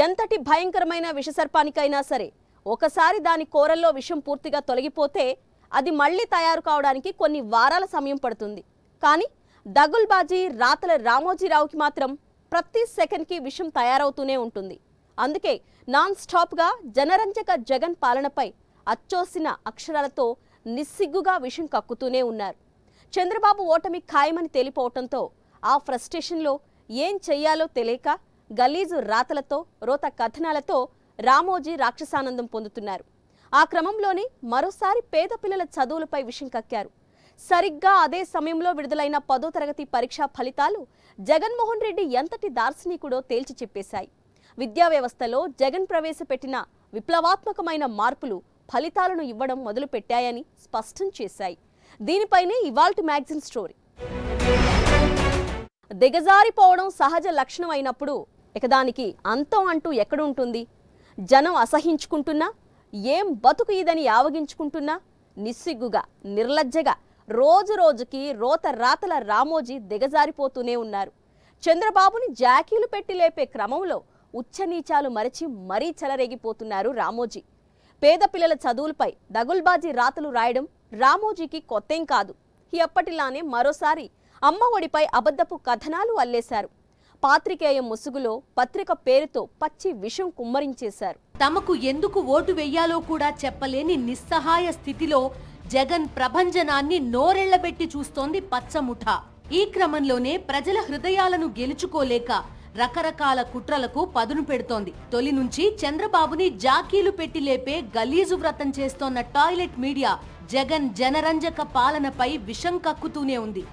ఎంతటి భయంకరమైన విషసర్పానికైనా సరే ఒకసారి దాని కోరల్లో విషం పూర్తిగా తొలగిపోతే అది మళ్ళీ తయారు కావడానికి కొన్ని వారాల సమయం పడుతుంది. కానీ దగుల్బాజీ రాతల రామోజీరావుకి మాత్రం ప్రతి సెకండ్కి విషం తయారవుతూనే ఉంటుంది. అందుకే నాన్ స్టాప్గా జనరంజక జగన్ పాలనపై అచ్చోసిన అక్షరాలతో నిస్సిగ్గుగా విషం కక్కుతూనే ఉన్నారు. చంద్రబాబు ఓటమి ఖాయమని తేలిపోవటంతో ఆ ఫ్రస్ట్రేషన్లో ఏం చెయ్యాలో తెలియక గలీజు రాతలతో రోత కథనాలతో రామోజీ రాక్షసానందం పొందుతున్నారు. ఆ క్రమంలోనే మరోసారి పేద పిల్లల చదువులపై విషం కక్కారు. సరిగ్గా అదే సమయంలో విడుదలైన 10వ తరగతి పరీక్షా ఫలితాలు జగన్మోహన్ రెడ్డి ఎంతటి దార్శనికుడో తేల్చి చెప్పేశాయి. విద్యా వ్యవస్థలో జగన్ ప్రవేశపెట్టిన విప్లవాత్మకమైన మార్పులు ఫలితాలను ఇవ్వడం మొదలుపెట్టాయని స్పష్టం చేశాయి. దీనిపైనే ఇవాల్టి మ్యాగజైన్ స్టోరీ. దిగజారిపోవడం సహజ లక్షణం అయినప్పుడు ఇక దానికి అంతం అంటూ ఎక్కడుంటుంది? జనం అసహించుకుంటున్నా, ఏం బతుకు ఇదని ఆవగించుకుంటున్నా నిస్సిగ్గుగా నిర్లజ్జగా రోజు రోజుకి రోత రాతల రామోజీ దిగజారిపోతూనే ఉన్నారు. చంద్రబాబుని జాకీలు పెట్టి లేపే క్రమంలో ఉచ్చనీచాలు మరచి మరీ చెలరేగిపోతున్నారు రామోజీ. పేద పిల్లల చదువులపై దగుల్బాజీ రాతలు రాయడం రామోజీకి కొత్తేం కాదు. ఎప్పటిలానే మరోసారి అమ్మ ఒడిపై అబద్ధపు కథనాలు అల్లేశారు. పాత్రికేయ ముసుగులో పత్రిక పేరుతో పచ్చి విషం కుమ్మరించేశారు. తమకు ఎందుకు ఓటు వెయ్యాలో కూడా చెప్పలేని నిస్సహాయ స్థితిలో జగన్ ప్రభంజనాన్ని నోరెళ్లబెట్టి చూస్తోంది పచ్చముఠ. ఈ క్రమంలోనే ప్రజల హృదయాలను గెలుచుకోలేక రకరకాల కుట్రలకు పదును పెడుతోంది. తొలి నుంచి చంద్రబాబుని జాకీలు పెట్టి లేపే గలీజు వ్రతం చేస్తోన్న టాయిలెట్ మీడియా జగన్ జనరంజక పాలనపై విషం కక్కుతూనే ఉంది.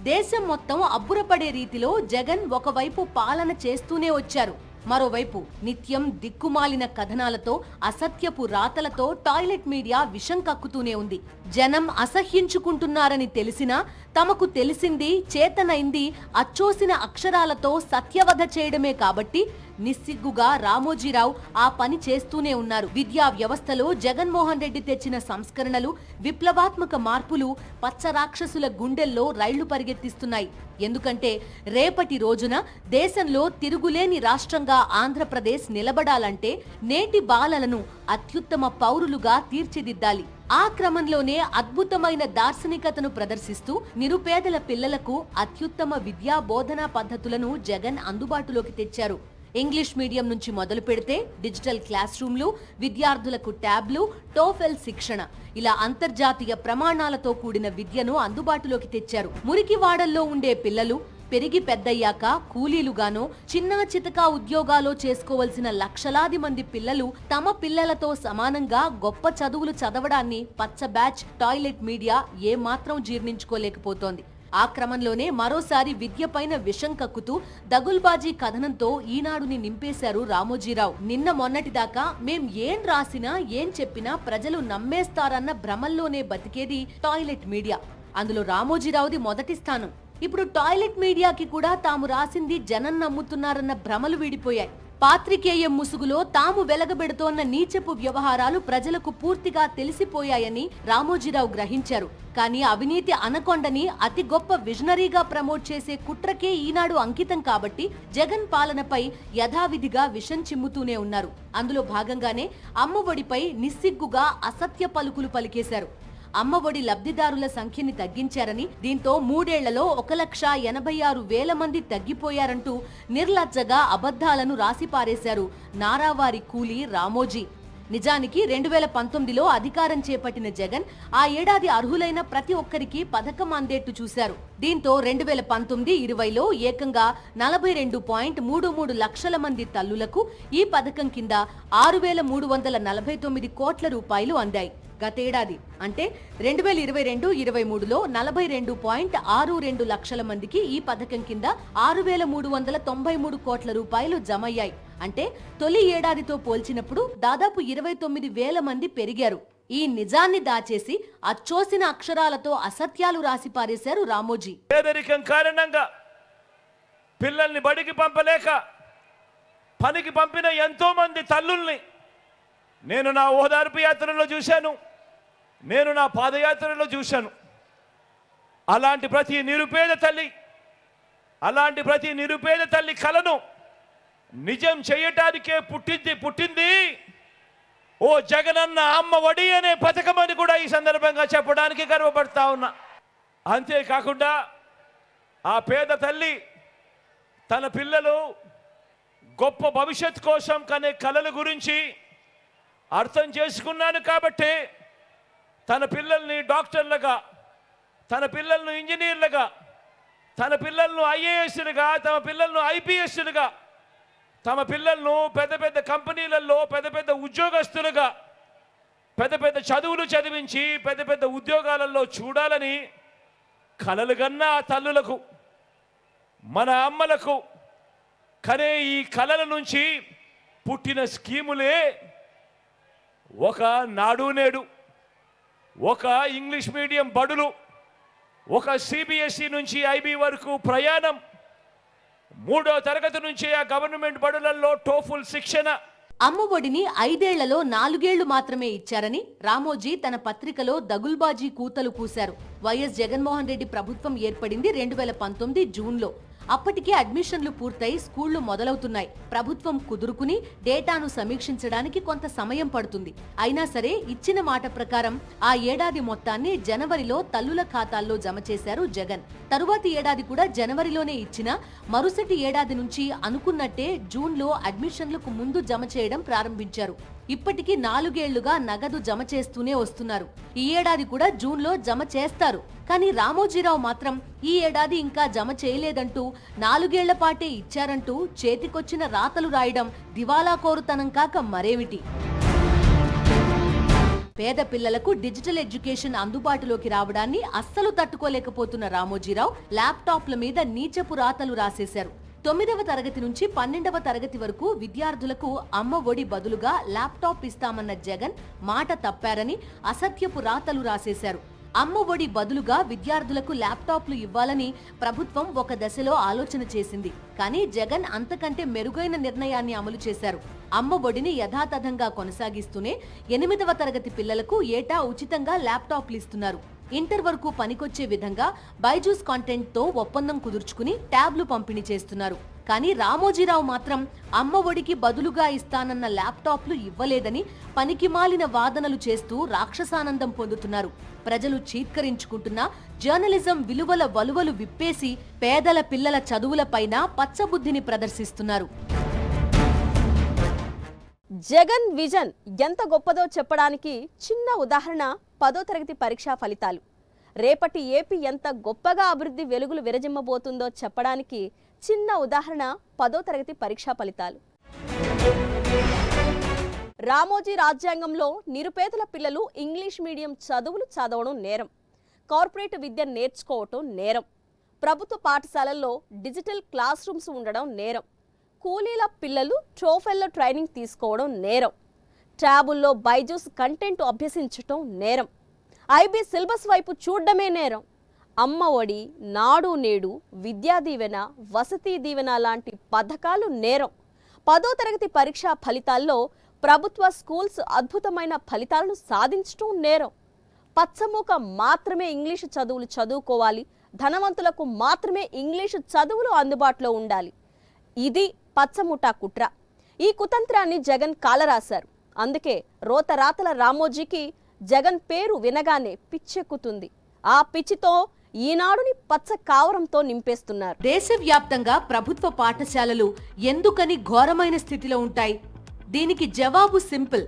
దేశం మొత్తం అబ్బురపడే రీతిలో జగన్ ఒకవైపు పాలన చేస్తూనే వచ్చారు. మరోవైపు నిత్యం దిక్కుమాలిన కథనాలతో అసత్యపు రాతలతో టాయిలెట్ మీడియా విషం కక్కుతూనే ఉంది. జనం అసహ్యించుకుంటున్నారని తెలిసినా తమకు తెలిసింది చేతనైంది అచ్చోసిన అక్షరాలతో సత్యవధ చేయడమే కాబట్టి నిస్సిగ్గుగా రామోజీరావు ఆ పని చేస్తూనే ఉన్నారు. విద్యా వ్యవస్థలో జగన్మోహన్ రెడ్డి తెచ్చిన సంస్కరణలు, విప్లవాత్మక మార్పులు పచ్చరాక్షసుల గుండెల్లో రైళ్లు పరిగెత్తిస్తున్నాయి. ఎందుకంటే రేపటి రోజున దేశంలో తిరుగులేని రాష్ట్రంగా ఆంధ్రప్రదేశ్ నిలబడాలంటే నేటి బాలలను అత్యుత్తమ పౌరులుగా తీర్చిదిద్దాలి. ఆ క్రమంలోనే అద్భుతమైన దార్శనికతను ప్రదర్శిస్తూ నిరుపేదల పిల్లలకు అత్యుత్తమ విద్యా బోధనా పద్ధతులను జగన్ అందుబాటులోకి తెచ్చారు. ఇంగ్లీష్ మీడియం నుంచి మొదలు పెడితే డిజిటల్ క్లాస్ రూమ్లు, విద్యార్థులకు ట్యాబ్లు, టోఫెల్ శిక్షణ, ఇలా అంతర్జాతీయ ప్రమాణాలతో కూడిన విద్యను అందుబాటులోకి తెచ్చారు. మురికివాడల్లో ఉండే పిల్లలు పెరిగి పెద్దయ్యాక కూలీలుగానో చిన్నా చితకా ఉద్యోగాలు చేసుకోవలసిన లక్షలాది మంది పిల్లలు తమ పిల్లలతో సమానంగా గొప్ప చదువులు చదవడాన్ని పచ్చ బ్యాచ్ టాయిలెట్ మీడియా ఏమాత్రం జీర్ణించుకోలేకపోతోంది. ఆ క్రమంలోనే మరోసారి విద్యపైన విషం కక్కుతూ దగుల్బాజీ కథనంతో ఈనాడుని నింపేశారు రామోజీరావు. నిన్న మొన్నటిదాకా మేం ఏం రాసినా ఏం చెప్పినా ప్రజలు నమ్మేస్తారన్న భ్రమల్లోనే బతికేది టాయిలెట్ మీడియా. అందులో రామోజీరావుది మొదటి స్థానం. ఇప్పుడు టాయిలెట్ మీడియాకి కూడా తాము రాసింది జనం నమ్ముతున్నారన్న భ్రమలు వీడిపోయాయి. పాత్రికేయం ముసుగులో తాము వెలగబెడుతోన్న నీచపు వ్యవహారాలు ప్రజలకు పూర్తిగా తెలిసిపోయాయని రామోజీరావు గ్రహించారు. కానీ అవినీతి అనకొండని అతి గొప్ప విజనరీగా ప్రమోట్ చేసే కుట్రకే ఈనాడు అంకితం కాబట్టి జగన్ పాలనపై యథావిధిగా విషం చిమ్ముతూనే ఉన్నారు. అందులో భాగంగానే అమ్మఒడిపై నిస్సిగ్గుగా అసత్య పలుకులు పలికేశారు. అమ్మఒడి లబ్ధిదారుల సంఖ్యని తగ్గించారని, దీంతో 3 ఏళ్లలో 1,86,000 మంది తగ్గిపోయారంటూ నిర్లజ్జగా అబద్ధాలను రాసిపారేశారు నారావారి కూలీ రామోజీ. నిజానికి 2019లో అధికారం చేపట్టిన జగన్ ఆ ఏడాది అర్హులైన ప్రతి ఒక్కరికి పథకం అందేట్టు చూశారు. దీంతో 2019-20లో ఏకంగా 42.33 లక్షల మంది తల్లులకు ఈ పథకం కింద 6,349 కోట్ల రూపాయలు అందాయి. గతేడాది అంటే 2022-23లో 42.62 లక్షల మందికి ఈ పథకం కింద 6,393 కోట్ల రూపాయలు జమయ్యాయి. అంటే తొలి ఏడాదితో పోల్చినప్పుడు దాదాపు 29,000 మంది పెరిగారు. ఈ నిజాన్ని దాచేసి అచ్చోసిన అక్షరాలతో అసత్యాలు రాసి పారేశారు రామోజీ. పేదరికం కారణంగా పిల్లల్ని బడికి పంపలేక పనికి పంపిన ఎంతో మంది తల్లుల్ని నేను నా ఓదార్పు యాత్రలో చూశాను, నేను నా పాదయాత్రలో చూశాను. అలాంటి ప్రతి నిరుపేద తల్లి కలను నిజం చేయటానికే పుట్టింది ఓ జగనన్న అమ్మ ఒడి అనే పథకం అని కూడా ఈ సందర్భంగా చెప్పడానికి గర్వపడతా ఉన్నా. అంతేకాకుండా ఆ పేద తల్లి తన పిల్లలు గొప్ప భవిష్యత్ కోసం కనే కలల గురించి అర్థం చేసుకున్నాను కాబట్టి తన పిల్లల్ని డాక్టర్లుగా, తన పిల్లలను ఇంజనీర్లుగా, తన పిల్లలను ఐఏఎస్లుగా, తమ పిల్లలను ఐపీఎస్లుగా, తమ పిల్లలను పెద్ద పెద్ద కంపెనీలలో పెద్ద పెద్ద ఉద్యోగస్తులుగా, పెద్ద పెద్ద చదువులు చదివించి పెద్ద పెద్ద ఉద్యోగాలలో చూడాలని కలలు కన్న ఆ తల్లులకు, మన అమ్మలకు కనే ఈ కలల నుంచి పుట్టిన స్కీములే ఒక నాడు నేడు, ఒక ఇంగ్లీష్ మీడియం బడులు, ఒక సిబిఎస్ఈ నుంచి ఐబీ వరకు ప్రయాణం, 3వ తరగతి నుంచి ఆ గవర్నమెంట్ బడులలో టోఫుల్ శిక్షణ. అమ్మఒడిని 5 ఏళ్లలో 4 ఏళ్లు మాత్రమే ఇచ్చారని రామోజీ తన పత్రికలో దగుల్బాజీ కూతలు కూశారు. వైఎస్ జగన్మోహన్ రెడ్డి ప్రభుత్వం ఏర్పడింది 2019 జూన్లో. అప్పటికే అడ్మిషన్లు పూర్తయి స్కూళ్లు మొదలవుతున్నాయి. ప్రభుత్వం కుదురుకుని డేటాను సమీక్షించడానికి కొంత సమయం పడుతుంది. అయినా సరే ఇచ్చిన మాట ప్రకారం ఆ ఏడాది మొత్తాన్ని జనవరిలో తల్లుల ఖాతాల్లో జమ చేశారు జగన్. తరువాతి ఏడాది కూడా జనవరిలోనే ఇచ్చినా మరుసటి ఏడాది నుంచి అనుకున్నట్టే జూన్లో అడ్మిషన్లకు ముందు జమ చేయడం ప్రారంభించారు. ఇప్పటికీ 4 ఏళ్లుగా నగదు జమ చేస్తూనే వస్తున్నారు. ఈ ఏడాది కూడా జూన్లో జమ చేస్తారు. కానీ రామోజీరావు మాత్రం ఈ ఏడాది ఇంకా జమ చేయలేదంటూ 4 ఏళ్ల పాటే ఇచ్చారంటూ చేతికొచ్చిన రాతలు రాయడం దివాలా కోరుతనం కాక మరేమిటి? పేద పిల్లలకు డిజిటల్ ఎడ్యుకేషన్ అందుబాటులోకి రావడాన్ని అస్సలు తట్టుకోలేకపోతున్న రామోజీరావు ల్యాప్టాప్ల మీద నీచపు రాతలు రాసేశారు. 9వ తరగతి నుంచి 12వ తరగతి వరకు విద్యార్థులకు అమ్మ ఒడి బదులుగా ల్యాప్టాప్ ఇస్తామన్న జగన్ మాట తప్పారని అసత్యపు రాతలు రాసేశారు. అమ్మ ఒడి బదులుగా విద్యార్థులకు ల్యాప్టాప్లు ఇవ్వాలని ప్రభుత్వం ఒక దశలో ఆలోచన చేసింది. కానీ జగన్ అంతకంటే మెరుగైన నిర్ణయాన్ని అమలు చేశారు. అమ్మ ఒడిని యథాతథంగా కొనసాగిస్తూనే 8వ తరగతి పిల్లలకు ఏటా ఉచితంగా ల్యాప్టాప్లు ఇస్తున్నారు. ఇంటర్ వరకు పనికొచ్చే విధంగా బైజూస్ కాంటెంట్ తో ఒప్పందం కుదుర్చుకుని ట్యాబ్లు పంపిణీ చేస్తున్నారు. కానీ రామోజీరావు మాత్రం అమ్మ ఒడికి బదులుగా ఇస్తానన్న ల్యాప్టాప్లు ఇవ్వలేదని పనికిమాలిన వాదనలు చేస్తూ రాక్షసానందం పొందుతున్నారు. ప్రజలు చీత్కరించుకుంటున్న జర్నలిజం విలువల వలువలు విప్పేసి పేదల పిల్లల చదువులపైన పచ్చబుద్ధిని ప్రదర్శిస్తున్నారు. జగన్ విజన్ ఎంత గొప్పదో చెప్పడానికి చిన్న ఉదాహరణ 10వ తరగతి పరీక్షా ఫలితాలు. రేపటి ఏపీ ఎంత గొప్పగా అభివృద్ధి వెలుగులు విరజిమ్మబోతుందో చెప్పడానికి చిన్న ఉదాహరణ 10వ తరగతి పరీక్షా ఫలితాలు. రామోజీ రాజ్యాంగంలో నిరుపేదల పిల్లలు ఇంగ్లీష్ మీడియం చదువులు చదవడం నేరం, కార్పొరేట్ విద్య నేర్చుకోవటం నేరం, ప్రభుత్వ పాఠశాలల్లో డిజిటల్ క్లాస్ రూమ్స్ ఉండడం నేరం, కూలీల పిల్లలు ట్రోఫెల్లో ట్రైనింగ్ తీసుకోవడం నేరం, ట్యాబుల్లో బైజూస్ కంటెంట్ అభ్యసించటం నేరం, ఐబీ సిలబస్ వైపు చూడడమే నేరం. అమ్మ ఒడి, నాడు నేడు, విద్యా దీవెన, వసతి దీవెన లాంటి పథకాలు నేరం. 10వ తరగతి పరీక్షా ఫలితాల్లో ప్రభుత్వ స్కూల్స్ అద్భుతమైన ఫలితాలను సాధించటం నేరం. పచ్చమూక మాత్రమే ఇంగ్లీషు చదువులు చదువుకోవాలి, ధనవంతులకు మాత్రమే ఇంగ్లీషు చదువులు అందుబాటులో ఉండాలి. ఇది పచ్చముఠా కుట్ర. ఈ కుతంత్రాన్ని జగన్ కాలరాశారు. అందుకే రోతరాతల రామోజీకి జగన్ పేరు వినగానే పిచ్చెక్కుతుంది. ఆ పిచ్చితో ఈనాడుని పచ్చ కావరంతో నింపేస్తున్నారు. దేశవ్యాప్తంగా ప్రభుత్వ పాఠశాలలు ఎందుకని ఘోరమైన స్థితిలో ఉంటాయి? దీనికి జవాబు సింపుల్.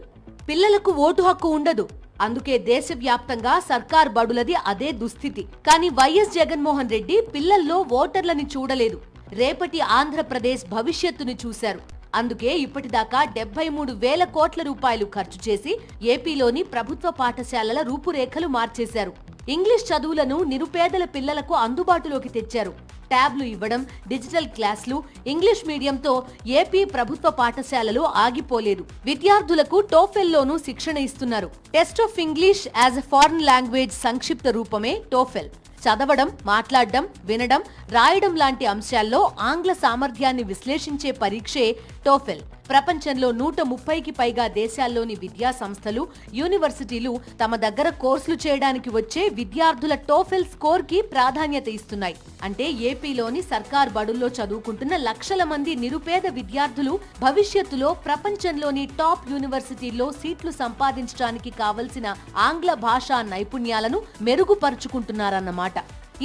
పిల్లలకు ఓటు హక్కు ఉండదు. అందుకే దేశవ్యాప్తంగా సర్కార్ బడులది అదే దుస్థితి. కానీ వైఎస్ జగన్మోహన్ రెడ్డి పిల్లల్లో ఓటర్లని చూడలేదు. రేపటి ఆంధ్రప్రదేశ్ భవిష్యత్తుని చూశారు. అందుకే ఇప్పటిదాకా 73,000 కోట్ల రూపాయలు ఖర్చు చేసి ఏపీలోని ప్రభుత్వ పాఠశాలల రూపురేఖలు మార్చేశారు. ఇంగ్లీష్ చదువులను నిరుపేదల పిల్లలకు అందుబాటులోకి తెచ్చారు. ట్యాబ్లు ఇవ్వడం, డిజిటల్ క్లాసులు, ఇంగ్లీష్ మీడియంతో ఏపీ ప్రభుత్వ పాఠశాలలు ఆగిపోలేదు. విద్యార్థులకు టోఫెల్లోనూ శిక్షణ ఇస్తున్నారు. Test of English as a foreign language సంక్షిప్త రూపమే టోఫెల్. చదవడం, మాట్లాడడం, వినడం, రాయడం లాంటి అంశాల్లో ఆంగ్ల సామర్థ్యాన్ని విశ్లేషించే పరీక్షే టోఫెల్. ప్రపంచంలో 130కి పైగా దేశాల్లోని విద్యా సంస్థలు, యూనివర్సిటీలు తమ దగ్గర కోర్సులు చేయడానికి వచ్చే విద్యార్థుల టోఫెల్ స్కోర్ కి ప్రాధాన్యత ఇస్తున్నాయి. అంటే ఏపీలోని సర్కార్ బడుల్లో చదువుకుంటున్న లక్షల మంది నిరుపేద విద్యార్థులు భవిష్యత్తులో ప్రపంచంలోని టాప్ యూనివర్సిటీల్లో సీట్లు సంపాదించడానికి కావలసిన ఆంగ్ల భాషా నైపుణ్యాలను మెరుగుపరుచుకుంటున్నారన్నమాట.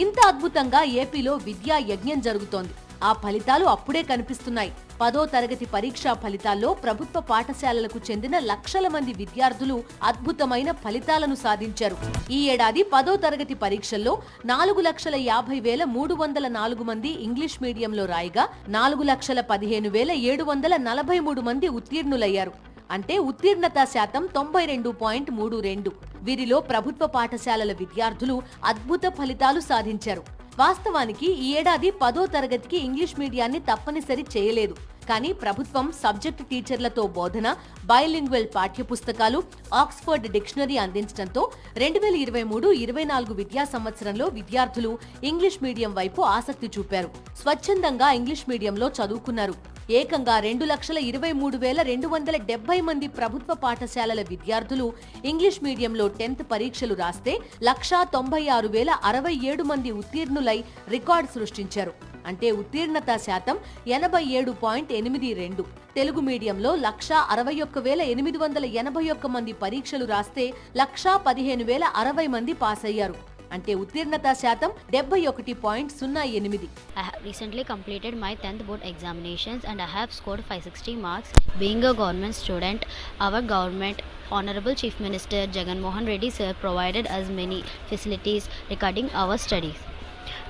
ఇంత అద్భుతంగా ఏపీలో విద్యా యజ్ఞం జరుగుతోంది. ఆ ఫలితాలు అప్పుడే కనిపిస్తున్నాయి. 10వ తరగతి పరీక్షా ఫలితాల్లో ప్రభుత్వ పాఠశాలలకు చెందిన లక్షల మంది విద్యార్థులు అద్భుతమైన ఫలితాలను సాధించారు. ఈ ఏడాది 10వ తరగతి పరీక్షల్లో 4,50,304 మంది ఇంగ్లీష్ మీడియంలో రాయగా 4,15,743 మంది ఉత్తీర్ణులయ్యారు. అంటే ఉత్తీర్ణతా శాతం 92.32. వీరిలో ప్రభుత్వ పాఠశాలల విద్యార్థులు అద్భుత ఫలితాలు సాధించారు. వాస్తవానికి ఈ ఏడాది 10వ తరగతికి ఇంగ్లీష్ మీడియాన్ని తప్పనిసరి చేయలేదు. కానీ ప్రభుత్వం సబ్జెక్టు టీచర్లతో బోధన, బైలింగ్వల్ పాఠ్యపుస్తకాలు, ఆక్స్ఫర్డ్ డిక్షనరీ అందించడంతో 2023-24 విద్యా సంవత్సరంలో విద్యార్థులు ఇంగ్లీష్ మీడియం వైపు ఆసక్తి చూపారు. స్వచ్ఛందంగా ఇంగ్లీష్ మీడియంలో చదువుకున్నారు. ఏకంగా 2,23,270 మంది ప్రభుత్వ పాఠశాలల విద్యార్థులు ఇంగ్లీష్ మీడియంలో 10th పరీక్షలు రాస్తే 1,96,067 మంది ఉత్తీర్ణులై రికార్డు సృష్టించారు. అంటే ఉత్తీర్ణతా శాతం 87.82. తెలుగు మీడియంలో 1,61,881 మంది పరీక్షలు రాస్తే 1,15,060 మంది పాస్ అయ్యారు. అంటే ఉత్తీర్ణతా శాతం 71.08. I have recently completed my 10th board examinations and I have scored 560 marks. Being a government student, our government, Honorable Chief Minister Jagan Mohan Reddy sir provided us many facilities regarding our studies.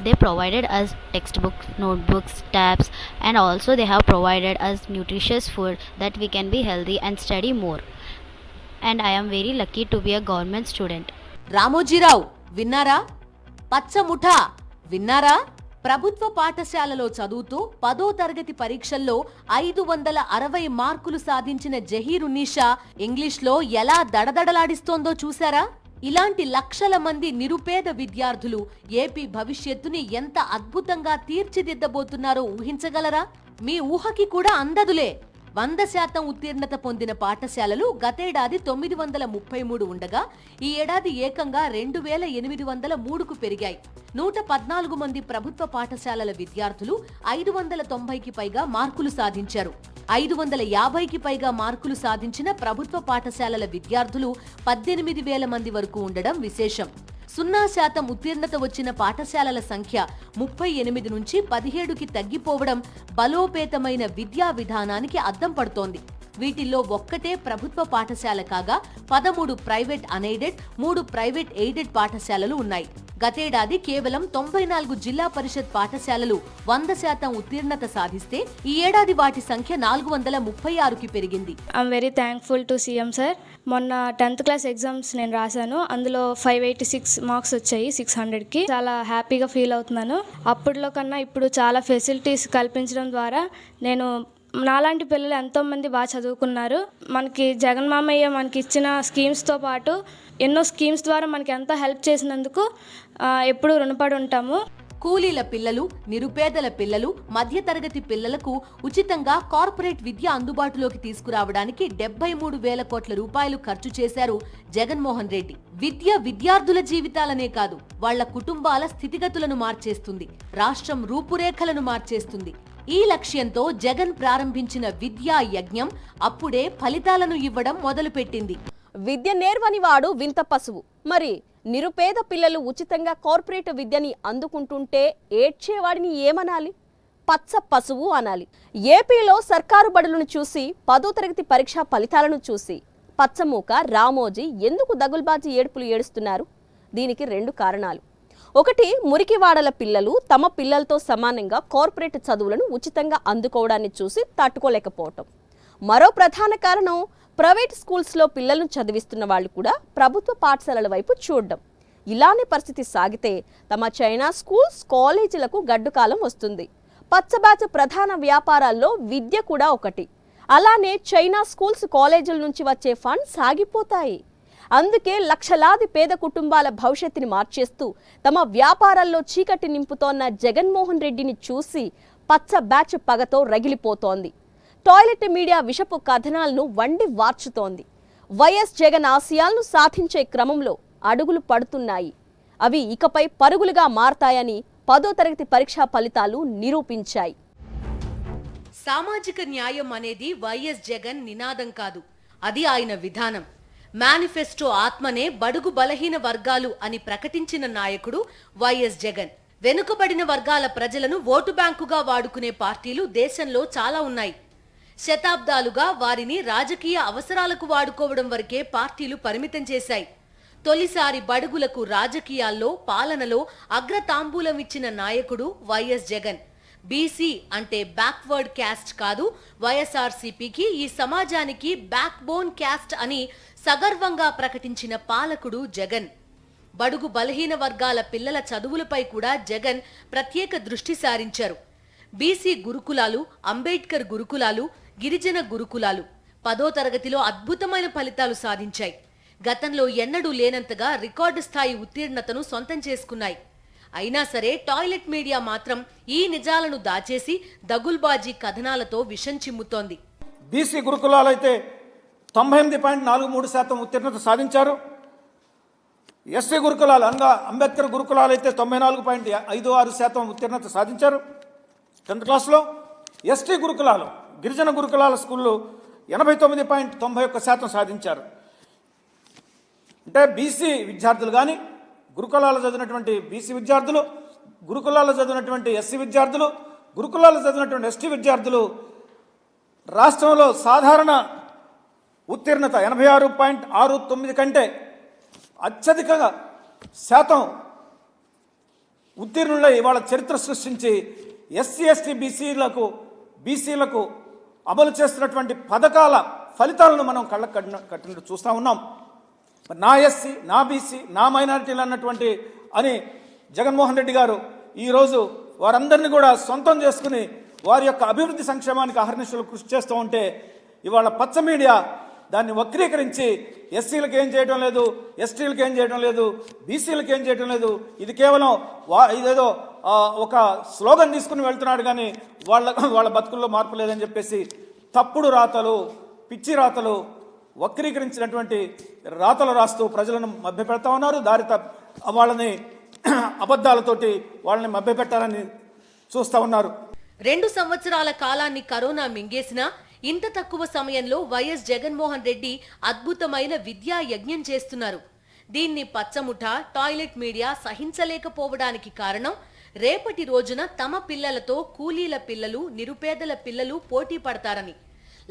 They provided us textbooks, notebooks, tabs, and also they have provided us nutritious food that we can be healthy and study more. And I am very lucky to be a government student. Ramoji Rao విన్నారా? పచ్చముఠా విన్నారా? ప్రభుత్వ పాఠశాలలో చదువుతూ 10వ తరగతి పరీక్షల్లో 560 మార్కులు సాధించిన జహీరున్నీషా ఇంగ్లీష్లో ఎలా దడదడలాడిస్తోందో చూశారా? ఇలాంటి లక్షల మంది నిరుపేద విద్యార్థులు ఏపీ భవిష్యత్తుని ఎంత అద్భుతంగా తీర్చిదిద్దబోతున్నారో ఊహించగలరా? మీ ఊహకి కూడా అందదులే. 100% ఉత్తీర్ణత పొందిన పాఠశాలలు గతేడాది 933 ఉండగా ఈ ఏడాది ఏకంగా 2,803కు పెరిగాయి. 114 మంది ప్రభుత్వ పాఠశాలల విద్యార్థులు 590కి పైగా మార్కులు సాధించారు. 550కి పైగా మార్కులు సాధించిన ప్రభుత్వ పాఠశాలల విద్యార్థులు 18,000 మంది వరకు ఉండడం విశేషం. 0% ఉత్తీర్ణత వచ్చిన పాఠశాలల సంఖ్య 38 నుంచి 17కి తగ్గిపోవడం బలోపేతమైన విద్యా విధానానికి అద్దం పడుతోంది. వీటిల్లో ఒక్కటే ప్రభుత్వ పాఠశాల కాగా 13 ప్రైవేట్ అన్ఎయిడెడ్, 3 ప్రైవేట్ ఎయిడెడ్ పాఠశాలలు ఉన్నాయి. గతేడాది కేవలం 94 జిల్లా పరిషత్ పాఠశాలలు 100% ఉత్తీర్ణత సాధిస్తే ఈ ఏడాది వాటి సంఖ్య 436కి పెరిగింది. I'm very thankful to CM sir. మొన్న 10th క్లాస్ ఎగ్జామ్స్ నేను రాశాను. అందులో 586 మార్క్స్ వచ్చాయి 600కి. చాలా హ్యాపీగా ఫీల్ అవుతున్నాను. అప్పట్లో కన్నా ఇప్పుడు చాలా ఫెసిలిటీస్ కల్పించడం ద్వారా నేను నాలాంటి పిల్లలు ఎంతోమంది బాగా చదువుకున్నారు. మనకి జగన్ మామయ్య మనకి ఇచ్చిన స్కీమ్స్తో పాటు ఎన్నో స్కీమ్స్ ద్వారా మనకి ఎంతో హెల్ప్ చేసినందుకు ఎప్పుడూ రుణపడి ఉంటాము. కూలీల పిల్లలు, నిరుపేదల పిల్లలు, మధ్యతరగతి పిల్లలకు ఉచితంగా కార్పొరేట్ విద్య అందుబాటులోకి తీసుకురావడానికి 73,000 కోట్ల రూపాయలు ఖర్చు చేశారు జగన్మోహన్ రెడ్డి. విద్య విద్యార్థుల జీవితాలనే కాదు, వాళ్ల కుటుంబాల స్థితిగతులను మార్చేస్తుంది, రాష్ట్రం రూపురేఖలను మార్చేస్తుంది. ఈ లక్ష్యంతో జగన్ ప్రారంభించిన విద్యా యజ్ఞం అప్పుడే ఫలితాలను ఇవ్వడం మొదలుపెట్టింది. విద్య నేర్వని వాడు వింత పశువు. మరి నిరుపేద పిల్లలు ఉచితంగా కార్పొరేట్ విద్యని అందుకుంటుంటే ఏడ్చేవాడిని ఏమనాలి? పచ్చ పశువు అనాలి. ఏపీలో సర్కారు బడులను చూసి 10వ తరగతి పరీక్షా ఫలితాలను చూసి పచ్చమూక రామోజీ ఎందుకు దగుల్బాజీ ఏడుపులు ఏడుస్తున్నారు? దీనికి 2 కారణాలు. ఒకటి, మురికివాడల పిల్లలు తమ పిల్లలతో సమానంగా కార్పొరేట్ చదువులను ఉచితంగా అందుకోవడాన్ని చూసి తట్టుకోలేకపోవటం. మరో ప్రధాన కారణం, ప్రైవేట్ స్కూల్స్లో పిల్లలను చదివిస్తున్న వాళ్ళు కూడా ప్రభుత్వ పాఠశాలల వైపు చూడడం. ఇలానే పరిస్థితి సాగితే తమ చైనా స్కూల్స్, కాలేజీలకు గడ్డుకాలం వస్తుంది. పచ్చబాచ ప్రధాన వ్యాపారాల్లో విద్య కూడా ఒకటి. అలానే చైనా స్కూల్స్, కాలేజీల నుంచి వచ్చే ఫండ్స్ సాగిపోతాయి. అందుకే లక్షలాది పేద కుటుంబాల భవిష్యత్తుని మార్చేస్తూ తమ వ్యాపారాల్లో చీకటి నింపుతోన్న జగన్మోహన్ రెడ్డిని చూసి పచ్చ బ్యాచ్ పగతో రగిలిపోతోంది. టాయిలెట్ మీడియా విషపు కథనాలను వండి వార్చుతోంది. వైఎస్ జగన్ ఆశయాలను సాధించే క్రమంలో అడుగులు పడుతున్నాయి. అవి ఇకపై పరుగులుగా మారతాయని 10వ తరగతి పరీక్షా ఫలితాలు నిరూపించాయి. సామాజిక న్యాయం అనేది వైఎస్ జగన్ నినాదం కాదు, అది ఆయన విధానం. మేనిఫెస్టో ఆత్మనే బడుగు బలహీన వర్గాలు అని ప్రకటించిన నాయకుడు వైఎస్ జగన్. వెనుకబడిన వర్గాల ప్రజలను ఓటు బ్యాంకుగా వాడుకునే పార్టీలు దేశంలో చాలా ఉన్నాయి. శతాబ్దాలుగా వారిని రాజకీయ అవసరాలకు వాడుకోవడం వరకే పార్టీలు పరిమితం చేశాయి. తొలిసారి బడుగులకు రాజకీయాల్లో పాలనలో అగ్రతాంబూలం ఇచ్చిన నాయకుడు వైఎస్ జగన్. బీసీ అంటే బ్యాక్వర్డ్ క్యాస్ట్ కాదు, వైఎస్ఆర్సీపీకి ఈ సమాజానికి బ్యాక్ బోన్ క్యాస్ట్ అని సగర్వంగా ప్రకటించిన పాలకుడు జగన్. బడుగు బలహీన వర్గాల పిల్లల చదువులపై కూడా జగన్ ప్రత్యేక దృష్టి సారించారు. బీసీ గురుకులాలు, అంబేద్కర్ గురుకులాలు, గిరిజన గురుకులాలు 10వ తరగతిలో అద్భుతమైన ఫలితాలు సాధించాయి. గతంలో ఎన్నడూ లేనంతగా రికార్డు స్థాయి ఉత్తీర్ణతను సొంతం చేసుకున్నాయి. అయినా సరే టాయిలెట్ మీడియా మాత్రం ఈ నిజాలను దాచేసి దగుల్బాజీ కథనాలతో విషం చిమ్ముతోంది. బీసీ గురుకులాలైతే 98.43% ఉత్తీర్ణత సాధించారు. ఎస్సీ గురుకులాలు అనగా అంబేద్కర్ గురుకులాలు అయితే 94.56% ఉత్తీర్ణత సాధించారు 10th క్లాస్లో. ఎస్టీ గురుకులాలు, గిరిజన గురుకులాల స్కూళ్ళు 89.91% సాధించారు. అంటే బీసీ విద్యార్థులు కానీ, గురుకులాలు చదివినటువంటి బీసీ విద్యార్థులు, గురుకులాలు చదివినటువంటి ఎస్సీ విద్యార్థులు, గురుకులాలు చదివినటువంటి ఎస్టీ విద్యార్థులు రాష్ట్రంలో సాధారణ ఉత్తీర్ణత 86.69 కంటే అత్యధిక శాతం ఉత్తీర్ణులై ఇవాళ చరిత్ర సృష్టించి ఎస్సీ ఎస్టీ బీసీలకు అమలు చేస్తున్నటువంటి పథకాల ఫలితాలను మనం కళ్ళకు కట్టినట్టు చూస్తూ ఉన్నాం. నా ఎస్సీ, నా బీసీ, నా మైనారిటీలు అన్నటువంటి అని జగన్మోహన్ రెడ్డి గారు ఈరోజు వారందరినీ కూడా సొంతం చేసుకుని వారి యొక్క అభివృద్ధి సంక్షేమానికి అహర్నిశలు కృషి చేస్తూ ఉంటే ఇవాళ పచ్చ మీడియా దాన్ని వక్రీకరించి ఎస్సీలకు ఏం చేయడం లేదు, ఎస్టీలకు ఏం చేయడం లేదు, బీసీలకు ఏం చేయడం లేదు, ఇది కేవలం ఇదేదో ఒక స్లోగన్ తీసుకుని వెళ్తున్నాడు కానీ వాళ్ళ బతుకుల్లో మార్పు లేదని చెప్పేసి తప్పుడు రాతలు, పిచ్చి రాతలు, వక్రీకరించినటువంటి రాతలు రాస్తూ ప్రజలను మభ్యపెడతా ఉన్నారు. వాళ్ళని అబద్ధాలతోటి వాళ్ళని మభ్యపెట్టాలని చూస్తూ ఉన్నారు. 2 సంవత్సరాల కాలాన్ని కరోనా మింగేసినా ఇంత తక్కువ సమయంలో వైఎస్ జగన్మోహన్ రెడ్డి అద్భుతమైన విద్యా యజ్ఞం చేస్తున్నారు. దీన్ని పచ్చముఠ, టాయిలెట్ మీడియా సహించలేకపోవడానికి కారణం రేపటి రోజున తమ పిల్లలతో కూలీల పిల్లలు, నిరుపేదల పిల్లలు పోటీ పడతారని,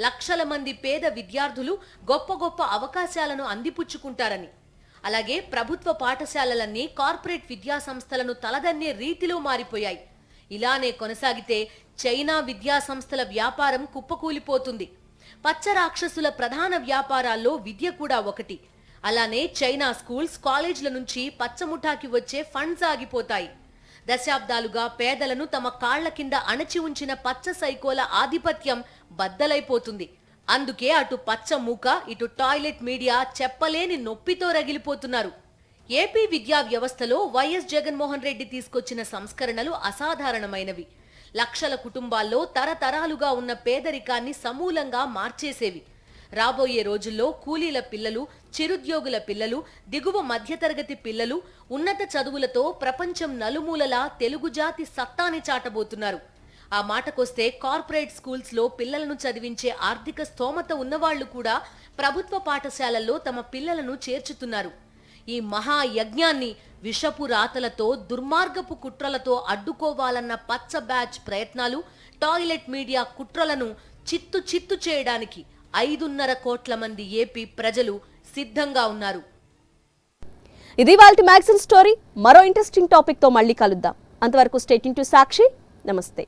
లక్షల మంది పేద విద్యార్థులు గొప్ప గొప్ప అవకాశాలను అందిపుచ్చుకుంటారని, అలాగే ప్రభుత్వ పాఠశాలలన్నీ కార్పొరేట్ విద్యా సంస్థలను తలదన్నే రీతిలో మారిపోయాయి. ఇలానే కొనసాగితే చైనా విద్యా సంస్థల వ్యాపారం కుప్పకూలిపోతుంది. పచ్చ రాక్షసుల ప్రధాన వ్యాపారాల్లో విద్య కూడా ఒకటి. అలానే చైనా స్కూల్స్, కాలేజీల నుంచి పచ్చముఠాకి వచ్చే ఫండ్స్ ఆగిపోతాయి. దశాబ్దాలుగా పేదలను తమ కాళ్ల కింద అణచి ఉంచిన పచ్చ సైకోల ఆధిపత్యం బద్దలైపోతుంది. అందుకే అటు పచ్చ మూక, ఇటు టాయిలెట్ మీడియా చెప్పలేని నొప్పితో రగిలిపోతున్నారు. ఏపీ విద్యా వ్యవస్థలో వైఎస్ జగన్మోహన్ రెడ్డి తీసుకొచ్చిన సంస్కరణలు అసాధారణమైనవి. లక్షల కుటుంబాల్లో తరతరాలుగా ఉన్న పేదరికాన్ని సమూలంగా మార్చేసేవి. రాబోయే రోజుల్లో కూలీల పిల్లలు, చిరుద్యోగుల పిల్లలు, దిగువ మధ్యతరగతి పిల్లలు ఉన్నత చదువులతో ప్రపంచం నలుమూలలా తెలుగు జాతి సత్తాని చాటబోతున్నారు. ఆ మాటకొస్తే కార్పొరేట్ స్కూల్స్ లో పిల్లలను చదివించే ఆర్థిక స్తోమత ఉన్నవాళ్లు కూడా ప్రభుత్వ పాఠశాలల్లో తమ పిల్లలను చేర్చుతున్నారు. ఈ మహాయజ్ఞాన్ని విషపు రాతలతో, దుర్మార్గపు కుట్రలతో అడ్డుకోవాలన్న పచ్చ బ్యాచ్ ప్రయత్నాలు, టాయిలెట్ మీడియా కుట్రలను చిత్తు చేయడానికి 5.5 కోట్ల మంది ఏపీ ప్రజలు సిద్ధంగా ఉన్నారు. ఇది వాల్టి మ్యాగజైన్ స్టోరీ. మరో ఇంట్రెస్టింగ్ టాపిక్ తో మళ్ళీ కలుద్దాం. అంతవరకు స్టే ట్యూన్ టు సాక్షి. నమస్తే.